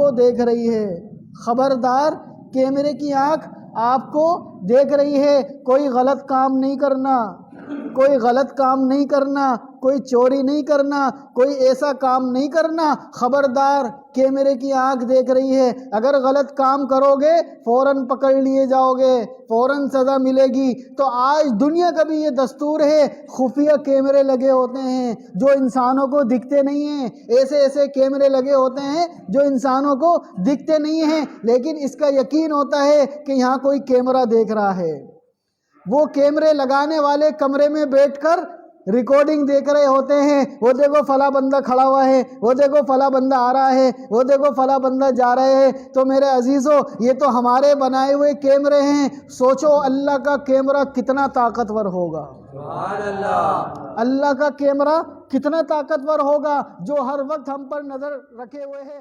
आपको देख रही है। खबरदार, कैमरे की आँख आपको देख रही है। कोई गलत काम नहीं करना, कोई गलत काम नहीं करना, कोई चोरी नहीं करना, कोई ऐसा काम नहीं करना। खबरदार, कैमरे की आंख देख रही है। अगर गलत काम करोगे फौरन पकड़ लिए जाओगे, फौरन सज़ा मिलेगी। तो आज दुनिया का भी ये दस्तूर है, खुफिया कैमरे लगे होते हैं जो इंसानों को दिखते नहीं हैं। ऐसे ऐसे कैमरे लगे होते हैं जो इंसानों को दिखते नहीं हैं, लेकिन इसका यकीन होता है कि यहाँ कोई कैमरा देख रहा है। वो कैमरे लगाने वाले कमरे में बैठकर रिकॉर्डिंग देख रहे होते हैं। वो देखो फला बंदा खड़ा हुआ है, वो देखो फला बंदा आ रहा है, वो देखो फला बंदा जा रहे हैं। तो मेरे अजीज़ों, ये तो हमारे बनाए हुए कैमरे हैं। सोचो अल्लाह का कैमरा कितना ताकतवर होगा। अल्लाह का कैमरा कितना ताकतवर होगा, जो हर वक्त हम पर नज़र रखे हुए है।